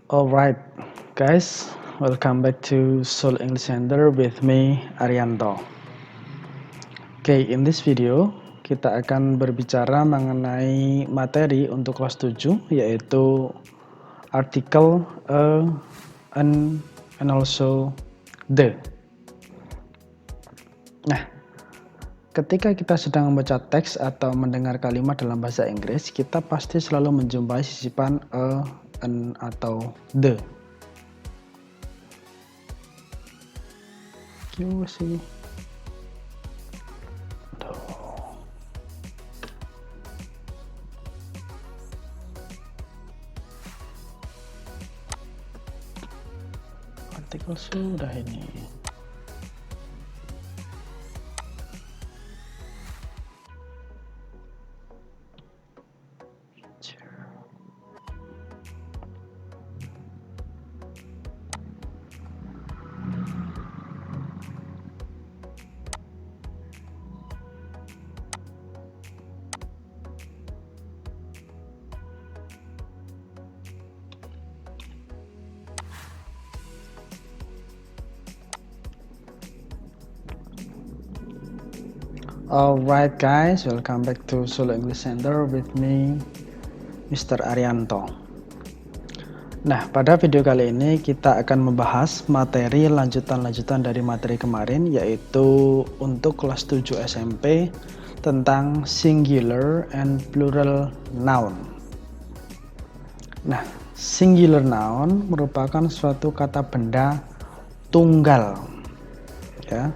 Alright, guys, welcome back to Soul English Center with me, Arianto. In this video, kita akan berbicara mengenai materi untuk kelas 7, yaitu artikel a, an, and also the. Nah, ketika kita sedang membaca teks atau mendengar kalimat dalam bahasa Inggris, kita pasti selalu menjumpai sisipan a, an, atau the. Gimana sih? Artikel sudah ini. Alright guys, welcome back to Solo English Center with me, Mr. Arianto. Nah, pada video kali ini kita akan membahas materi lanjutan dari materi kemarin, yaitu untuk kelas 7 SMP tentang singular and plural noun. Nah, singular noun merupakan suatu kata benda tunggal, ya.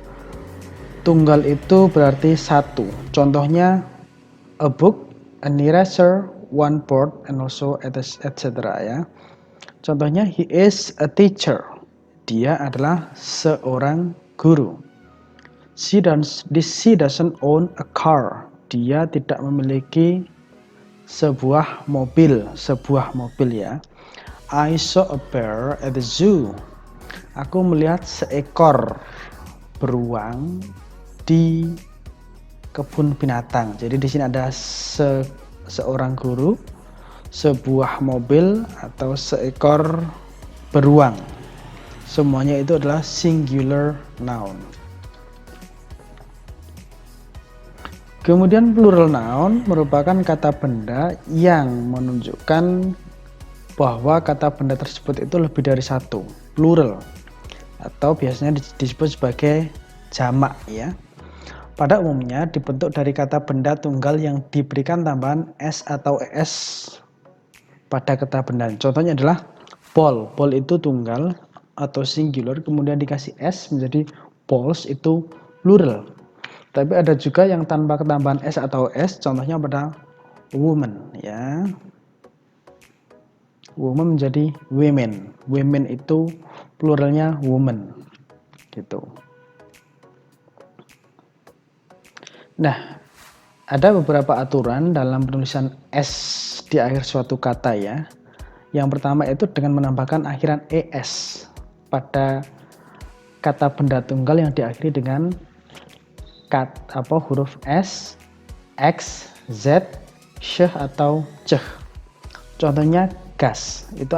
Tunggal itu berarti satu. Contohnya a book, an eraser, one board, and also etc. ya. Contohnya he is a teacher. Dia adalah seorang guru. She doesn't own a car. Dia tidak memiliki sebuah mobil ya. I saw a bear at the zoo. Aku melihat seekor beruang di kebun binatang. Jadi di sini ada seorang guru, sebuah mobil, atau seekor beruang. Semuanya itu adalah singular noun. Kemudian plural noun merupakan kata benda yang menunjukkan bahwa kata benda tersebut itu lebih dari satu, plural, atau biasanya disebut sebagai jamak ya. Pada umumnya dibentuk dari kata benda tunggal yang diberikan tambahan s atau es pada kata benda. Contohnya adalah ball. Ball itu tunggal atau singular, kemudian dikasih s menjadi balls, itu plural. Tapi ada juga yang tanpa ketambahan s atau s, contohnya pada woman ya. Woman menjadi women. Women itu pluralnya woman gitu. Nah, ada beberapa aturan dalam penulisan s di akhir suatu kata ya. Yang pertama itu dengan menambahkan akhiran es pada kata benda tunggal yang diakhiri dengan huruf s, x, z, sh atau ceh. Contohnya gas, itu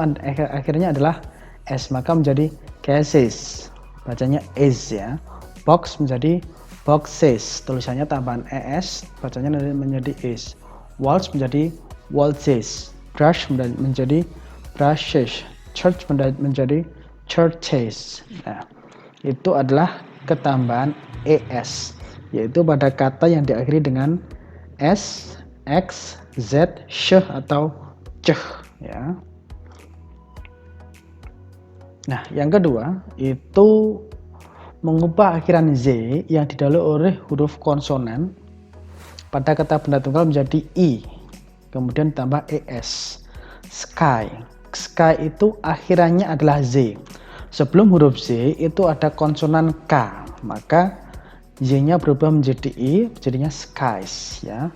akhirnya adalah s, maka menjadi gases, bacanya is ya. Box menjadi boxes, tulisannya tambahan es, bacanya menjadi is. Waltz menjadi waltzes. Brush menjadi brushes. Church menjadi churches. Nah, itu adalah ketambahan es, yaitu pada kata yang diakhiri dengan s, x, z, sh atau ceh ya. Nah, yang kedua itu mengubah akhiran z yang didahului oleh huruf konsonan pada kata benda tunggal menjadi i, kemudian ditambah es. Sky. Sky itu akhirannya adalah z. Sebelum huruf z itu ada konsonan k, maka z-nya berubah menjadi i, jadinya skies ya.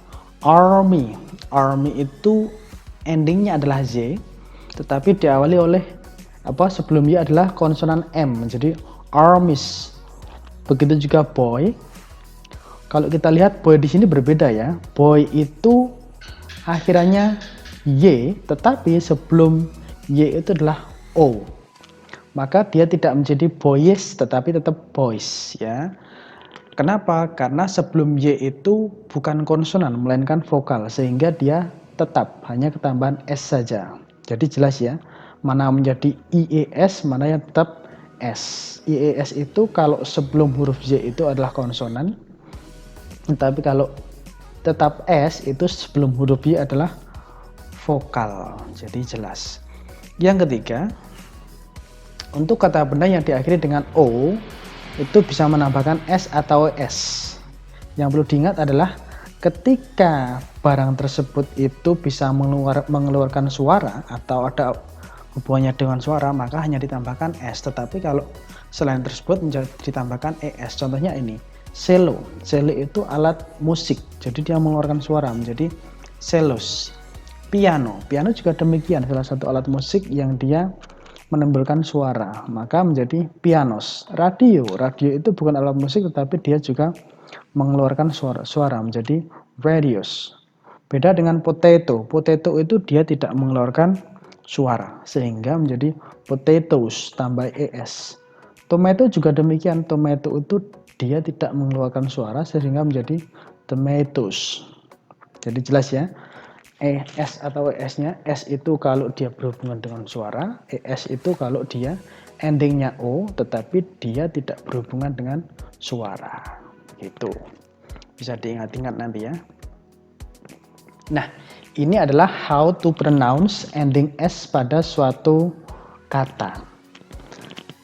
Army. Army itu endingnya adalah z, tetapi diawali oleh sebelumnya adalah konsonan m menjadi armies. Begitu juga boy. Kalau kita lihat boy di sini berbeda ya. Boy itu akhirannya y, tetapi sebelum y itu adalah O. Maka dia tidak menjadi boys tetapi tetap boys ya. Kenapa? Karena sebelum Y itu bukan konsonan melainkan vokal sehingga dia tetap hanya ketambahan S saja. Jadi jelas ya, mana menjadi IES, mana yang tetap S. IES itu kalau sebelum huruf Y itu adalah konsonan, tapi kalau tetap S itu sebelum huruf Y adalah vokal. Jadi jelas. Yang ketiga, untuk kata benda yang diakhiri dengan O itu bisa menambahkan S atau S. Yang perlu diingat adalah ketika barang tersebut itu bisa mengeluarkan suara atau ada hubungannya dengan suara, maka hanya ditambahkan S. Tetapi kalau selain tersebut ditambahkan ES. Contohnya ini, cello. Cello itu alat musik, jadi dia mengeluarkan suara menjadi cellos. Piano. Piano juga demikian, salah satu alat musik yang dia menimbulkan suara, maka menjadi pianos. Radio itu bukan alat musik tetapi dia juga mengeluarkan suara menjadi radios. Beda dengan potato itu dia tidak mengeluarkan suara sehingga menjadi potatoes tambah ES. Tomato juga demikian, tomato itu dia tidak mengeluarkan suara sehingga menjadi tomatoes. Jadi jelas ya. ES atau ES-nya, S itu kalau dia berhubungan dengan suara, ES itu kalau dia endingnya O tetapi dia tidak berhubungan dengan suara. Gitu. Bisa diingat-ingat nanti ya. Nah, ini adalah how to pronounce ending S pada suatu kata.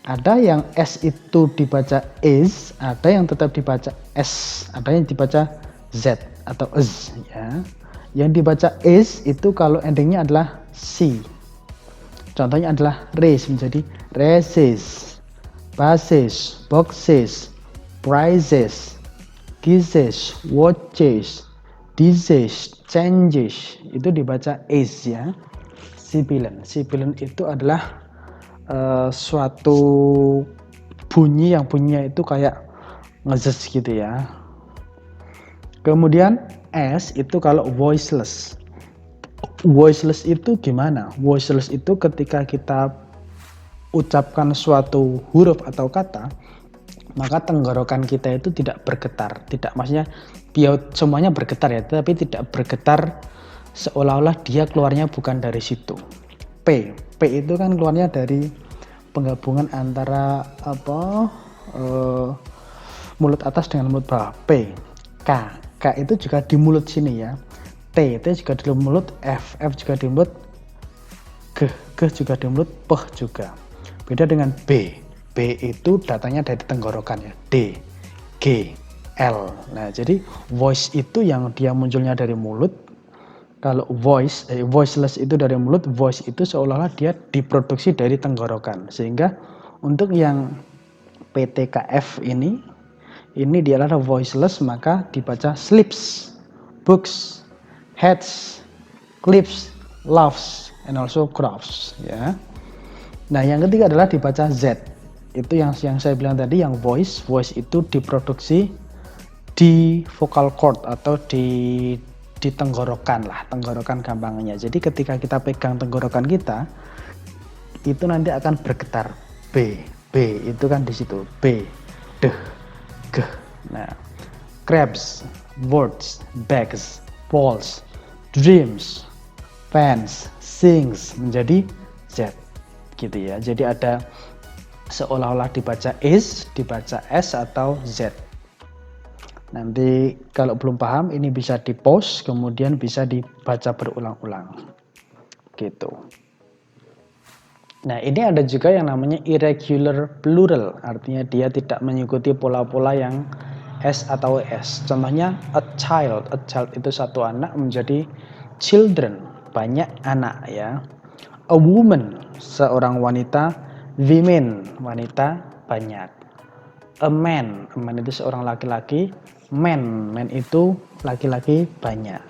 Ada yang S itu dibaca is, ada yang tetap dibaca S, ada yang dibaca Z atau Z ya. Yang dibaca is itu kalau endingnya adalah C. Contohnya adalah race menjadi races, buses, boxes, prizes, kisses, watches, disease, changes. Itu dibaca is ya. Sibilant itu adalah suatu bunyi yang bunyinya itu kayak ngezes gitu ya. Kemudian S itu kalau voiceless. Voiceless itu gimana? Voiceless itu ketika kita ucapkan suatu huruf atau kata, maka tenggorokan kita itu tidak bergetar. Tidak, maksudnya semuanya bergetar ya, tapi tidak bergetar seolah-olah dia keluarnya bukan dari situ. P itu kan keluarnya dari penggabungan antara mulut atas dengan mulut bawah. P. K itu juga di mulut sini ya. T itu juga di mulut, F juga di mulut, G juga di mulut, P juga. Beda dengan B itu datangnya dari tenggorokan ya. D, G, L. Nah, jadi voice itu yang dia munculnya dari mulut. Kalau voiceless itu dari mulut, voice itu seolah-olah dia diproduksi dari tenggorokan. Sehingga untuk yang PTKF ini dia adalah voiceless, maka dibaca sleeps, books, heads, clips, laughs, and also crafts ya. Nah, yang ketiga adalah dibaca Z. Itu yang saya bilang tadi, yang voice itu diproduksi di vocal cord atau di tenggorokan lah, tenggorokan gampangnya. Jadi ketika kita pegang tenggorokan kita, itu nanti akan bergetar. B itu kan di situ. B, D, G. Nah, crabs, words, bags, balls, dreams, fans, sings menjadi Z gitu ya. Jadi ada seolah-olah dibaca is, dibaca S atau Z. Nanti kalau belum paham ini bisa di-pause, kemudian bisa dibaca berulang-ulang gitu. Nah, ini ada juga yang namanya irregular plural, artinya dia tidak mengikuti pola-pola yang S atau S. Contohnya a child itu satu anak menjadi children, banyak anak ya. A woman, seorang wanita, women, wanita banyak. A man itu seorang laki-laki, man itu laki-laki banyak.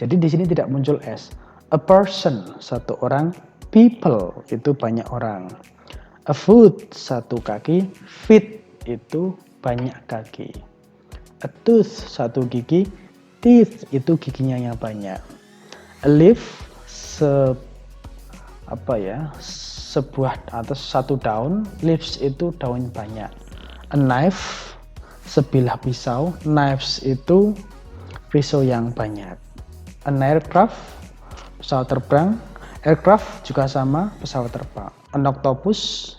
Jadi di sini tidak muncul S. A person, satu orang, people itu banyak orang. A foot, satu kaki, feet itu banyak kaki. A tooth, satu gigi, teeth itu giginya yang banyak. A leaf, sebuah atau satu daun, leaves itu daun banyak. A knife, sebilah pisau, knives itu pisau yang banyak. An aircraft, pesawat terbang, aircraft juga sama, pesawat terbang. An octopus,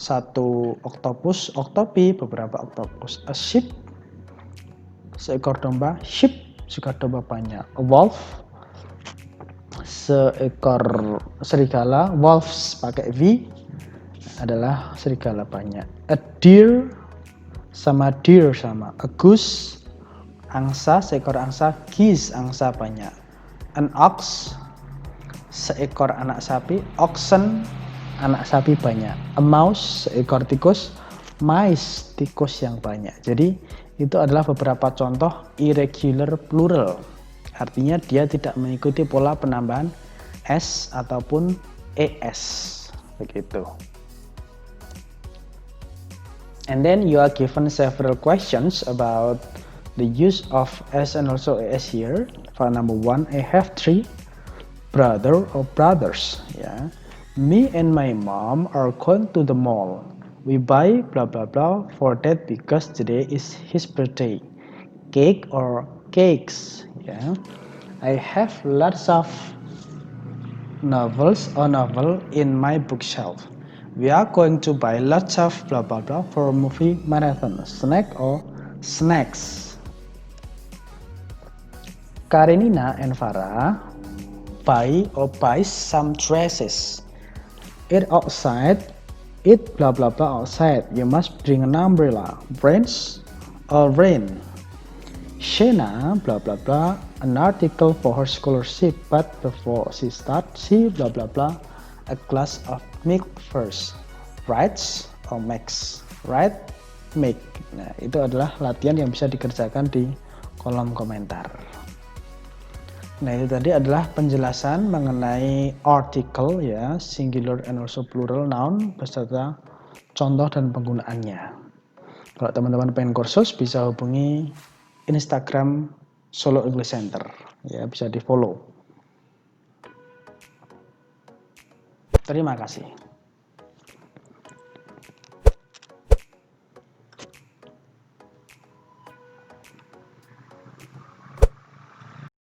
satu octopus, octopi, beberapa octopus. A sheep, seekor domba, sheep juga domba banyak. A wolf, seekor serigala, wolves pakai V adalah serigala banyak. A deer sama deer sama. A goose, angsa, seekor angsa, geese, angsa banyak. An ox, seekor anak sapi, oxen, anak sapi banyak. A mouse, seekor tikus, mice, tikus yang banyak. Jadi itu adalah beberapa contoh irregular plural. Artinya dia tidak mengikuti pola penambahan s ataupun es, begitu. And then you are given several questions about the use of s and also es here. For number 1, I have 3 brother or brothers. Yeah. Me and my mom are going to the mall. We buy blah blah blah for that because today is his birthday. Cake or cakes. Yeah. I have lots of novels or novel in my bookshelf. We are going to buy lots of blah blah blah for a movie marathon. Snack or snacks. Karenina and Farah buys some dresses. Eat outside. Eat blah blah blah outside. You must bring an umbrella. Brains or rain. Shena blah blah blah an article for her scholarship, but before she starts she blah blah blah a glass of milk first. Writes or makes. Write, make. Nah, itu adalah latihan yang bisa dikerjakan di kolom komentar. Nah, itu tadi adalah penjelasan mengenai article ya, singular and also plural noun beserta contoh dan penggunaannya. Kalau teman-teman pengen kursus bisa hubungi Instagram Solo English Center ya, bisa di follow. Terima kasih.